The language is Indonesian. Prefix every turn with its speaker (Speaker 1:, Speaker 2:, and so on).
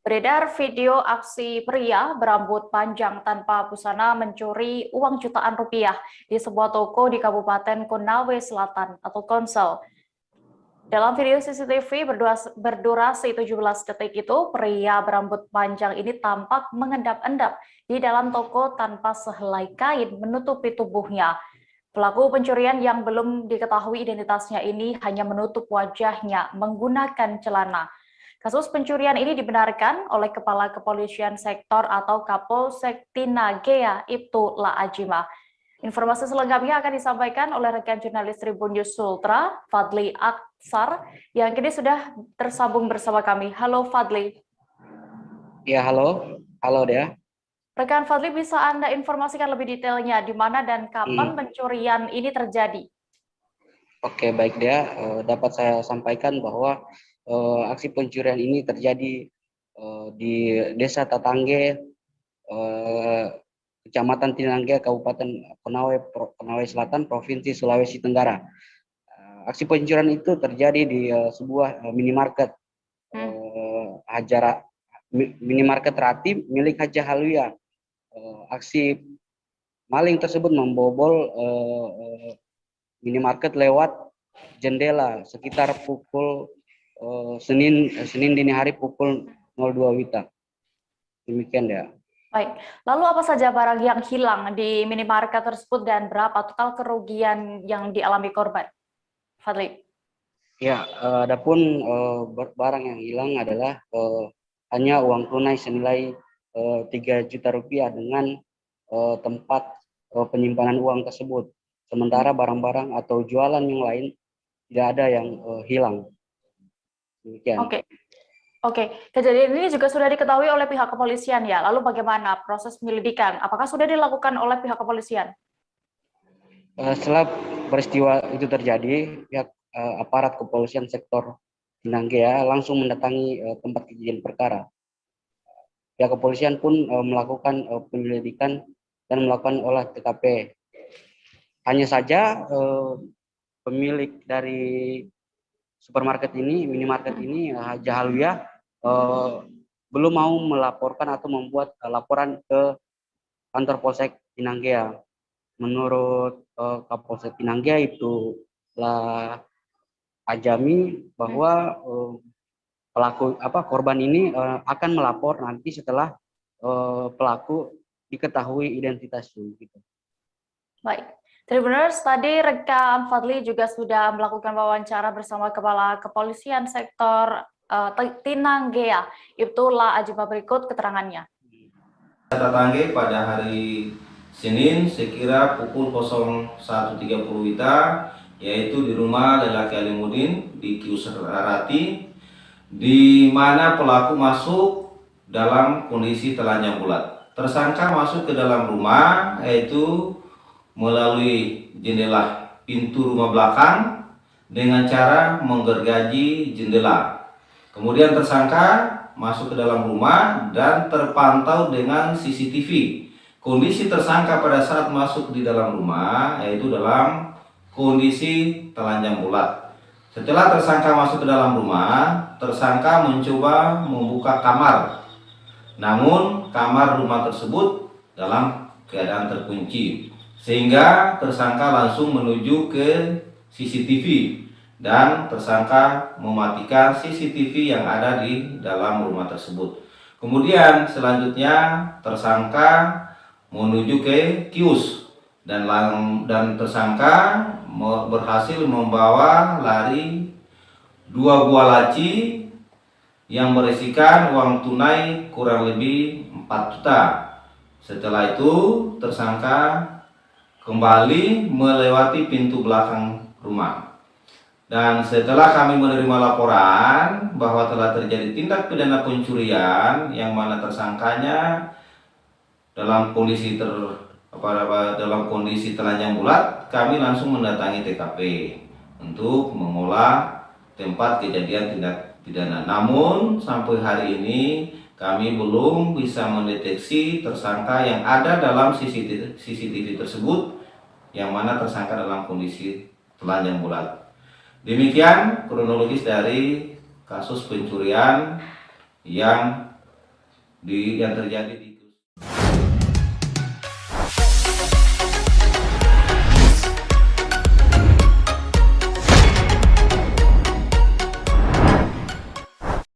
Speaker 1: Beredar video aksi pria berambut panjang tanpa busana mencuri uang jutaan rupiah di sebuah toko di Kabupaten Konawe Selatan atau Konsel. Dalam video CCTV berdurasi 17 detik itu, pria berambut panjang ini tampak mengendap-endap di dalam toko tanpa sehelai kain menutupi tubuhnya. Pelaku pencurian yang belum diketahui identitasnya ini hanya menutup wajahnya menggunakan celana. Kasus pencurian ini dibenarkan oleh Kepala Kepolisian Sektor atau Kapolsek Tinagea, Ibtu Laajima. Informasi selengkapnya akan disampaikan oleh rekan jurnalis Tribun News Sultra, Fadli Aksar, yang kini sudah tersambung bersama kami. Halo Fadli.
Speaker 2: Ya, halo. Halo, Dea.
Speaker 1: Rekan Fadli, bisa Anda informasikan lebih detailnya di mana dan kapan pencurian ini terjadi?
Speaker 2: Oke, baik Dea. Dapat saya sampaikan bahwa aksi pencurian ini terjadi di Desa Tatangge, Kecamatan Tinangge, Kabupaten Konawe Selatan, Provinsi Sulawesi Tenggara. Aksi pencurian itu terjadi di sebuah minimarket minimarket Rati milik Haja Halwia. Aksi maling tersebut membobol minimarket lewat jendela sekitar pukul Senin dini hari pukul 02 WITA. Demikian ya.
Speaker 1: Baik, lalu apa saja barang yang hilang di minimarket tersebut dan berapa total kerugian yang dialami korban? Fadli.
Speaker 2: Ya, adapun barang yang hilang adalah hanya uang tunai senilai 3 juta rupiah dengan tempat penyimpanan uang tersebut. Sementara barang-barang atau jualan yang lain tidak ada yang hilang. Demikian.
Speaker 1: Oke. Kejadian ini juga sudah diketahui oleh pihak kepolisian ya. Lalu bagaimana proses penyelidikan? Apakah sudah dilakukan oleh pihak kepolisian?
Speaker 2: Setelah peristiwa itu terjadi, pihak aparat kepolisian sektor Tinanggea langsung mendatangi tempat kejadian perkara. Pihak kepolisian pun melakukan penyelidikan dan melakukan olah TKP. Hanya saja pemilik dari supermarket ini, minimarket ini, Haja Halwia, belum mau melaporkan atau membuat laporan ke kantor Polsek Tinanggea. Menurut Kapolsek Tinanggea itu lah Ajami bahwa korban ini akan melapor nanti setelah pelaku diketahui identitasnya gitu.
Speaker 1: Baik. Tribuners, tadi rekan Fadli juga sudah melakukan wawancara bersama Kepala Kepolisian Sektor Tinanggea. Itulah Ajima berikut keterangannya.
Speaker 3: Tatangge pada hari Senin sekira pukul 01.30 WITA, yaitu di rumah lelaki Alimudin di Kius Rati, di mana pelaku masuk dalam kondisi telanjang bulat. Tersangka masuk ke dalam rumah yaitu melalui jendela pintu rumah belakang dengan cara menggergaji jendela. Kemudian tersangka masuk ke dalam rumah dan terpantau dengan CCTV. Kondisi tersangka pada saat masuk di dalam rumah yaitu dalam kondisi telanjang bulat. Setelah tersangka masuk ke dalam rumah, tersangka mencoba membuka kamar. Namun kamar rumah tersebut dalam keadaan terkunci. Sehingga tersangka langsung menuju ke CCTV dan tersangka mematikan CCTV yang ada di dalam rumah tersebut. Kemudian selanjutnya tersangka menuju ke kios dan tersangka berhasil membawa lari 2 buah laci yang berisikan uang tunai kurang lebih 4 juta. Setelah itu tersangka kembali melewati pintu belakang rumah. Dan setelah kami menerima laporan bahwa telah terjadi tindak pidana pencurian yang mana tersangkanya dalam kondisi telanjang bulat, kami langsung mendatangi TKP untuk mengolah tempat kejadian tindak pidana. Namun sampai hari ini kami belum bisa mendeteksi tersangka yang ada dalam CCTV tersebut, yang mana tersangka dalam kondisi telanjang bulat. Demikian kronologis dari kasus pencurian yang yang terjadi di